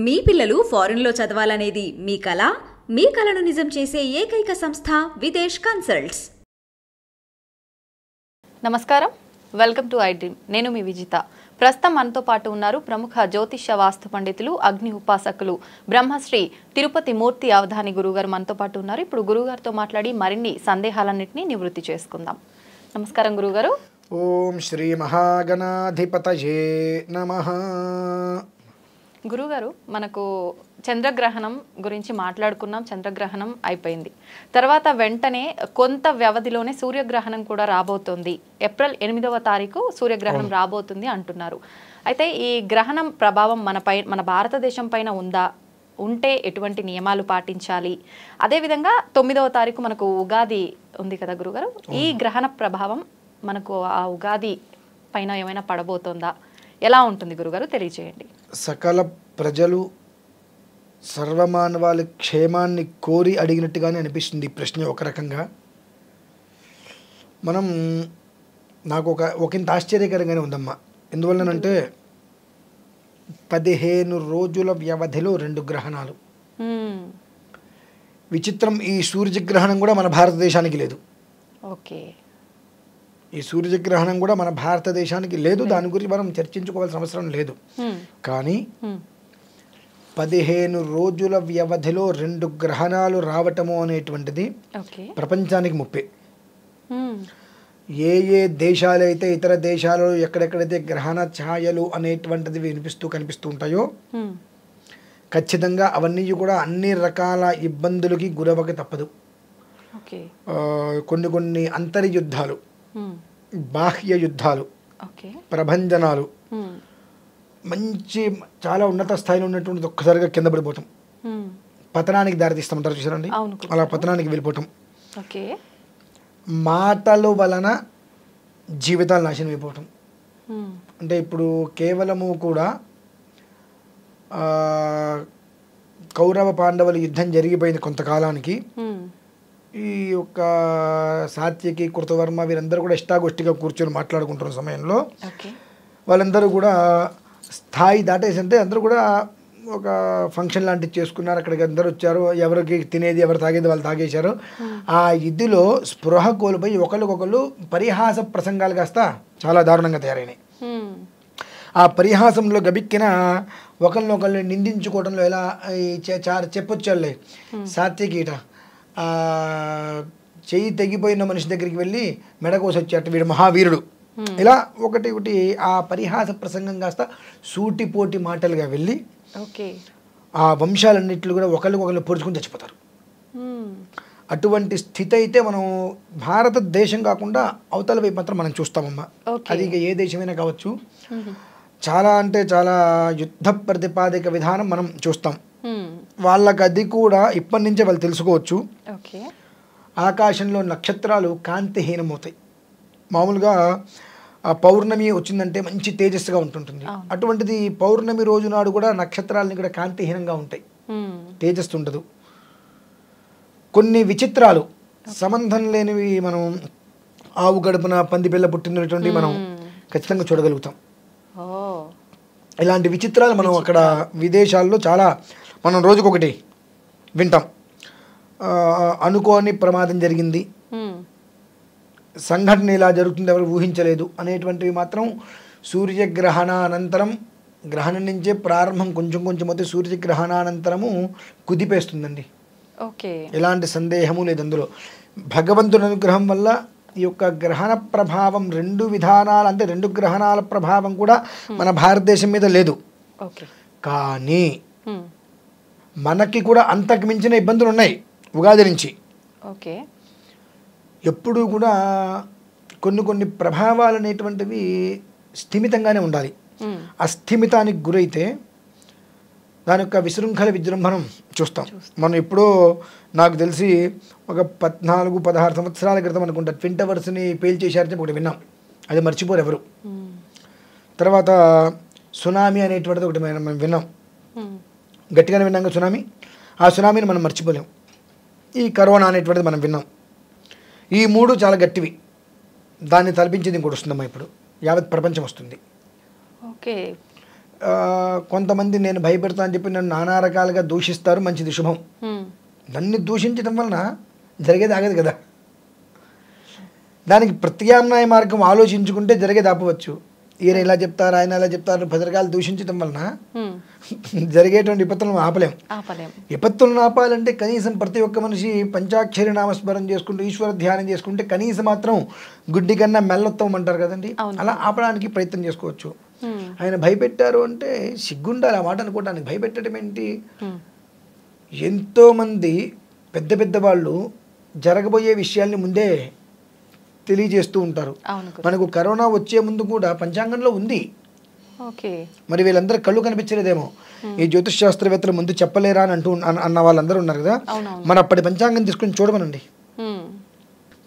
మీ పిల్లలు ఫారెన్లో చదవాలనేది మీ కల? మీ కలను నిజం చేసే ఏకైక సంస్థ విదేశ్ కన్సల్ట్స్. నమస్కారం, వెల్కమ్ టు ఐ డ్రీమ్. నేను మీ విజిత. ప్రస్తుతం మనతో పాటు ఉన్నారు ప్రముఖ జ్యోతిష్య వాస్తు పండితులు, అగ్ని ఉపాసకులు బ్రహ్మశ్రీ తిరుపతి మూర్తి అవధాని గురుగారు మనతో పాటు ఉన్నారు. ఇప్పుడు గురుగారితో మాట్లాడి మరిన్ని సందేహాలన్నింటినీ నివృత్తి చేసుకుందాం. నమస్కారం గురుగారు. ఓం శ్రీ మహాగణాధిపతయే నమః. గురుగారు, మనకు చంద్రగ్రహణం గురించి మాట్లాడుకున్నాం. చంద్రగ్రహణం అయిపోయింది. తర్వాత వెంటనే కొంత వ్యవధిలోనే సూర్యగ్రహణం కూడా రాబోతుంది. ఏప్రిల్ 8వ తారీఖు సూర్యగ్రహణం రాబోతుంది అంటున్నారు. అయితే ఈ గ్రహణం ప్రభావం మన భారతదేశం పైన ఉందా? ఉంటే ఎటువంటి నియమాలు పాటించాలి? అదేవిధంగా 9వ తారీఖు మనకు ఉగాది ఉంది కదా గురుగారు, ఈ గ్రహణ ప్రభావం మనకు ఆ ఉగాది పైన ఏమైనా పడబోతుందా? ఎలా ఉంటుంది గురుగారు, తెలియజేయండి. సకల ప్రజలు సర్వమానవాళి క్షేమాన్ని కోరి అడిగినట్టుగానే అనిపిస్తుంది ఈ ప్రశ్న. ఒక రకంగా నాకు ఒకంత ఆశ్చర్యకరంగానే ఉందమ్మా. ఎందువల్లనంటే 15 రోజుల వ్యవధిలో 2 గ్రహణాలు. విచిత్రం, ఈ సూర్యగ్రహణం కూడా మన భారతదేశానికి లేదు. ఓకే, ఈ సూర్యగ్రహణం కూడా మన భారతదేశానికి లేదు. దాని గురించి మనం చర్చించుకోవాల్సిన అవసరం లేదు. కానీ 15 రోజుల వ్యవధిలో 2 గ్రహణాలు రావటము అనేటువంటిది ప్రపంచానికి ముప్పే. ఏ దేశాలైతే ఇతర దేశాలలో ఎక్కడెక్కడైతే గ్రహణ ఛాయలు అనేటువంటిది కనిపిస్తూ ఉంటాయో ఖచ్చితంగా అవన్నీ కూడా అన్ని రకాల ఇబ్బందులకి గురవక తప్పదు. కొన్ని అంతర్యుద్ధాలు, బాహ్య యుద్ధాలు, ప్రభంజనాలు, చాలా ఉన్నత స్థాయిలో ఉన్నటువంటి ఒక్కసారిగా కింద పడిపోవటం, పతనానికి దారితీస్తామంటారు చూసారండి, అలా పతనానికి వెళ్ళిపోవటం, మాటల వలన జీవితాలు నాశనం అయిపోవటం. అంటే ఇప్పుడు కేవలము కూడా కౌరవ పాండవుల యుద్ధం జరిగిపోయింది కొంతకాలానికి. ఈ యొక్క సాత్యకి, కృతవర్మ వీరందరూ కూడా ఇష్టాగోష్ఠిగా కూర్చొని మాట్లాడుకుంటున్న సమయంలో వాళ్ళందరూ కూడా స్థాయి దాటేసి, అంటే అందరూ కూడా ఒక ఫంక్షన్ లాంటివి చేసుకున్నారు. అక్కడికి అందరూ వచ్చారు. ఎవరికి తినేది ఎవరు తాగేది వాళ్ళు తాగేశారు. ఆ ఇదిలో స్పృహ కోల్పోయి ఒకళ్ళకొకళ్ళు పరిహాస ప్రసంగాలు కాస్త చాలా దారుణంగా తయారైనాయి. ఆ పరిహాసంలో గబిక్కిన ఒకళ్ళనొకళ్ళు నిందించుకోవడంలో ఎలా చెప్పొచ్చాళ్ళే సాత్యకీట చెయ్యి తెగిపోయిన మనిషి దగ్గరికి వెళ్ళి మెడకోసి వచ్చేట వీడు మహావీరుడు. ఇలా ఒకటి ఆ పరిహాస ప్రసంగం కాస్త సూటిపోటి మాటలుగా వెళ్ళి ఆ వంశాలన్నింటిలో కూడా ఒకరికొకరు పొడుచుకుని చచ్చిపోతారు. అటువంటి స్థితి అయితే మనం భారతదేశం కాకుండా అవతల వైపు మాత్రం మనం చూస్తామమ్మా. అది ఇక ఏ దేశమైనా కావచ్చు. చాలా అంటే చాలా యుద్ధ ప్రతిపాదిక విధానం మనం చూస్తాం. వాళ్ళకి అది కూడా ఇప్పటి నుంచే వాళ్ళు తెలుసుకోవచ్చు. ఆకాశంలో నక్షత్రాలు కాంతిహీనమవుతాయి. మామూలుగా ఆ పౌర్ణమి వచ్చిందంటే మంచి తేజస్సుగా ఉంటుంటుంది. అటువంటిది పౌర్ణమి రోజు నాడు కూడా నక్షత్రాలని కూడా కాంతిహీనంగా ఉంటాయి, తేజస్సు ఉండదు. కొన్ని విచిత్రాలు సంబంధం లేనివి మనం ఆవు గడుపున పంది పిల్ల పుట్టినటువంటి మనం ఖచ్చితంగా చూడగలుగుతాం. ఇలాంటి విచిత్రాలు మనం అక్కడ విదేశాల్లో చాలా మనం రోజుకొకటి వింటాం. అనుకోని ప్రమాదం జరిగింది, సంఘటన ఇలా జరుగుతుంది, ఎవరు ఊహించలేదు అనేటువంటివి మాత్రం సూర్యగ్రహణానంతరం, గ్రహణం నుంచే ప్రారంభం కొంచెం అయితే సూర్యగ్రహణానంతరము కుదిపేస్తుందండి. ఎలాంటి సందేహము లేదు అందులో. భగవంతుని అనుగ్రహం వల్ల ఈ యొక్క గ్రహణ ప్రభావం 2 విధానాలు, అంటే 2 గ్రహణాల ప్రభావం కూడా మన భారతదేశం మీద లేదు. కానీ మనకి కూడా అంతకు మించిన ఇబ్బందులు ఉన్నాయి ఉగాది నుంచి. ఎప్పుడూ కూడా కొన్ని ప్రభావాలు అనేటువంటివి స్థిమితంగానే ఉండాలి. అస్థిమితానికి గురైతే దాని యొక్క విశృంఖల విజృంభణం చూస్తాం. మనం ఎప్పుడో నాకు తెలిసి ఒక 14-16 సంవత్సరాల క్రితం అనుకుంటా ట్విన్ టవర్స్ని పేల్చేశారని ఒకటి విన్నాం. అది మర్చిపోరు ఎవరు. తర్వాత సునామీ అనేటువంటిది ఒకటి మనం విన్నాం, గట్టిగానే విన్నాం సునామీ. ఆ సునామీని మనం మర్చిపోలేం. ఈ కరోనా అనేటువంటిది మనం విన్నాం. ఈ 3 చాలా గట్టివి. దాన్ని తలపించింది ఇంకోటి వస్తుందమ్మా. ఇప్పుడు యావత్ ప్రపంచం వస్తుంది. కొంతమంది నేను భయపెడతా అని చెప్పి నన్ను నానా రకాలుగా దూషిస్తారు, మంచిది శుభం. నన్ను దూషించడం వలన జరిగేది ఆగదు కదా. దానికి ప్రత్యామ్నాయ మార్గం ఆలోచించుకుంటే జరిగేది ఆపవచ్చు. ఈయన ఇలా చెప్తారు, ఆయన ఇలా చెప్తారు, 10 రకాలు దూషించడం వలన జరిగేటువంటి విపత్తులను ఆపలేం. విపత్తులను ఆపాలంటే కనీసం ప్రతి ఒక్క మనిషి పంచాక్షరి నామస్మరణ చేసుకుంటూ ఈశ్వర ధ్యానం చేసుకుంటే కనీసం మాత్రం గుడ్డి కన్నా మెల్లొత్తం అంటారు కదండి, అలా ఆపడానికి ప్రయత్నం చేసుకోవచ్చు. ఆయన భయపెట్టారు అంటే సిగ్గుండాలి ఆ మాట అనుకోవడానికి. భయపెట్టడం ఏంటి? ఎంతోమంది పెద్ద పెద్ద వాళ్ళు జరగబోయే విషయాల్ని ముందే తెలియజేస్తూ ఉంటారు. మనకు కరోనా వచ్చే ముందు కూడా పంచాంగంలో ఉంది. మరి వీళ్ళందరూ కళ్ళు కనిపించలేదేమో, ఈ జ్యోతిష్ శాస్త్రవేత్తలు ముందు చెప్పలేరా అని అన్న వాళ్ళందరూ ఉన్నారు కదా. మన అప్పటి పంచాంగం తీసుకుని చూడమనండి.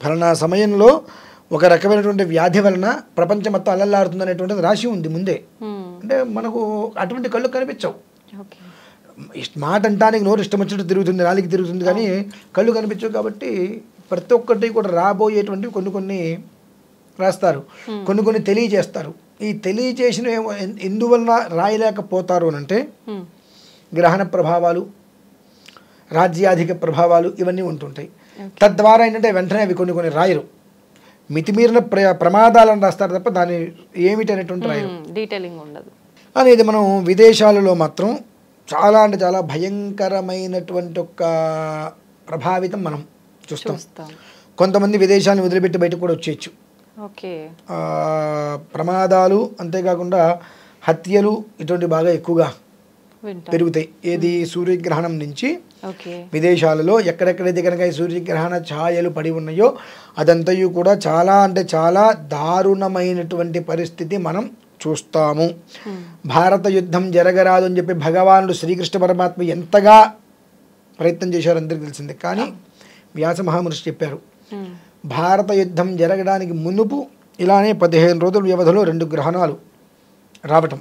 ఫలానా సమయంలో ఒక రకమైనటువంటి వ్యాధి వలన ప్రపంచం మొత్తం అల్లల్లాడుతుంది అనేటువంటిది రాసి ఉంది ముందే. అంటే మనకు అటువంటి కళ్ళు కనిపించవు. మాట అంటానికి నోరు ఇష్టం వచ్చినట్టు తిరుగుతుంది, నాలుగు తిరుగుతుంది, కానీ కళ్ళు కనిపించవు. కాబట్టి ప్రతి ఒక్కటి కూడా రాబోయేటువంటివి కొన్ని రాస్తారు, కొన్ని తెలియజేస్తారు. ఈ తెలియజేసిన ఎందువలన రాయలేకపోతారు అని అంటే గ్రహణ ప్రభావాలు, రాజ్యాధిక ప్రభావాలు ఇవన్నీ ఉంటుంటాయి. తద్వారా ఏంటంటే వెంటనే అవి కొన్ని రాయరు. మితిమీరిన ప్రమాదాలను రాస్తారు తప్ప దాని ఏమిటి అనేటువంటి రాయరు, డీటెయిలింగ్ ఉండదు అనేది. మనం విదేశాలలో మాత్రం చాలా అంటే చాలా భయంకరమైనటువంటి ఒక ప్రభావితం మనం చూస్తాం. కొంతమంది విదేశాలను వదిలిపెట్టి బయటకు కూడా వచ్చేయచ్చు. ప్రమాదాలు అంతేకాకుండా హత్యలు ఇటువంటి బాగా ఎక్కువగా పెరుగుతాయి. ఏది సూర్యగ్రహణం నుంచి విదేశాలలో ఎక్కడెక్కడైతే కనుక ఈ సూర్యగ్రహణ ఛాయలు పడి ఉన్నాయో అదంతయు కూడా చాలా అంటే చాలా దారుణమైనటువంటి పరిస్థితి మనం చూస్తాము. భారత యుద్ధం జరగరాదు అని చెప్పి భగవానుడు శ్రీకృష్ణ పరమాత్మ ఎంతగా ప్రయత్నం చేశారు అందరికీ తెలిసిందే. కానీ వ్యాస మహామహర్షి చెప్పారు, భారత యుద్ధం జరగడానికి మునుపు ఇలానే 15 రోజుల వ్యవధిలో 2 గ్రహణాలు రావటం.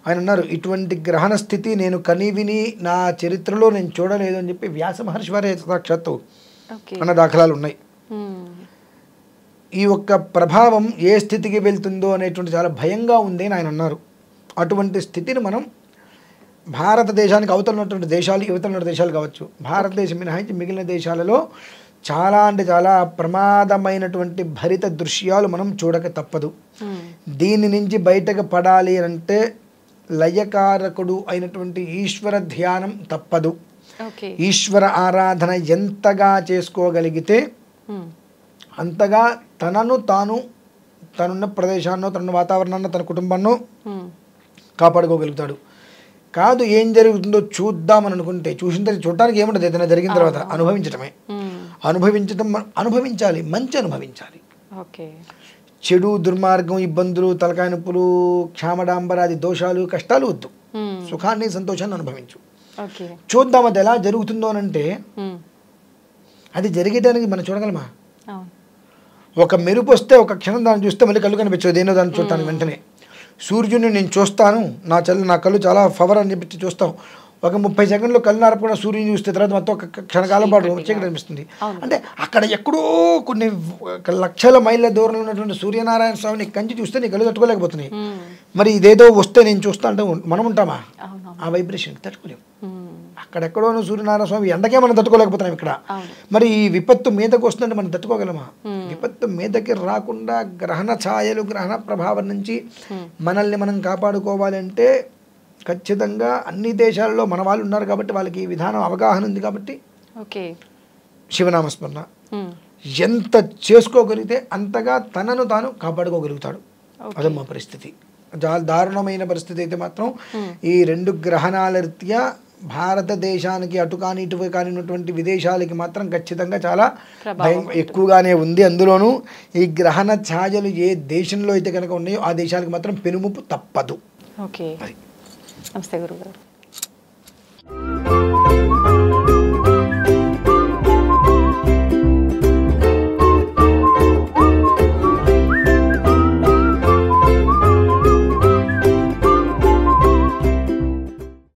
ఆయన అన్నారు, ఇటువంటి గ్రహణ స్థితి నేను కనీవిని నా చరిత్రలో నేను చూడలేదు అని చెప్పి వ్యాస మహర్షి వారే సాక్షాత్తు అన్న దాఖలాలు ఉన్నాయి. ఈ ఒక్క ప్రభావం ఏ స్థితికి వెళ్తుందో అనేటువంటి చాలా భయంగా ఉంది అని ఆయన అన్నారు. అటువంటి స్థితిని మనం భారతదేశానికి అవతలన్నటువంటి దేశాలు, యువతల దేశాలు కావచ్చు, భారతదేశం మినహాయించి మిగిలిన దేశాలలో చాలా అంటే చాలా ప్రమాదమైనటువంటి భరిత దృశ్యాలు మనం చూడక తప్పదు. దీని నుంచి బయటకు పడాలి అంటే లయకారకుడు అయినటువంటి ఈశ్వర ధ్యానం తప్పదు. ఈశ్వర ఆరాధన ఎంతగా చేసుకోగలిగితే అంతగా తనను తాను, తనున్న ప్రదేశాన్నో, తన వాతావరణాన్ని, తన కుటుంబాన్నో కాపాడుకోగలుగుతాడు. కాదు ఏం జరుగుతుందో చూద్దామని అనుకుంటే చూడటానికి ఏముండదు, ఏదైనా జరిగిన తర్వాత అనుభవించటమే. అనుభవించాలి, మంచి అనుభవించాలి. చెడు, దుర్మార్గం, ఇబ్బందులు, తలకాయ నొప్పులు, క్షామడాంబరాది దోషాలు, కష్టాలు వద్దు. సుఖాన్ని, సంతోషాన్ని అనుభవించు. చూద్దాం అది ఎలా జరుగుతుందో అనంటే అది జరిగేటానికి మనం చూడగలమా? ఒక మెరుపు వస్తే ఒక క్షణం దాన్ని చూస్తే మళ్ళీ కళ్ళు కనిపించదు, దేనో దాన్ని చూడటానికి వెంటనే. సూర్యుడిని నేను చూస్తాను, నా కళ్ళు చాలా పవర్ అని చెప్పి చూస్తాం. ఒక 30 సెకండ్లో కళ్ళు నారపకుండా సూర్యుని చూస్తే తర్వాత మొత్తం ఒక క్షణకాలం పాటు చీకటి అనిపిస్తుంది. అంటే అక్కడ ఎక్కడో కొన్ని లక్షల మైళ్ళ దూరంలో ఉన్నటువంటి సూర్యనారాయణ స్వామిని కంచి చూస్తే నీ కళ్ళు తట్టుకోలేకపోతున్నాయి. మరి ఇదేదో వస్తే నేను చూస్తా అంటే మనం ఉంటామా? ఆ వైబ్రేషన్ తట్టుకోలేము. అక్కడెక్కడో సూర్యనారాయణ స్వామి ఎండకే మనం తట్టుకోలేకపోతున్నాం ఇక్కడ. మరి ఈ విపత్తు మీదకు వస్తుందంటే మనం తట్టుకోగలమా? విపత్తు మీదకి రాకుండా గ్రహణ ఛాయలు, గ్రహణ ప్రభావం నుంచి మనల్ని మనం కాపాడుకోవాలంటే ఖచ్చితంగా అన్ని దేశాల్లో మన వాళ్ళు ఉన్నారు కాబట్టి వాళ్ళకి ఈ విధానం అవగాహన ఉంది కాబట్టి శివనామస్మరణ ఎంత చేసుకోగలిగితే అంతగా తనను తాను కాపాడుకోగలుగుతాడు. అదమ్మా పరిస్థితి. చాలా దారుణమైన పరిస్థితి అయితే మాత్రం ఈ 2 గ్రహణాల రీత్యా భారతదేశానికి అటు కానీ ఇటు కానిటువంటి విదేశాలకి మాత్రం ఖచ్చితంగా చాలా భయం ఎక్కువగానే ఉంది. అందులోనూ ఈ గ్రహణ ఛాయలు ఏ దేశంలో అయితే కనుక ఉన్నాయో ఆ దేశాలకు మాత్రం పెనుముప్పు తప్పదు. నమస్తే గురుగారు.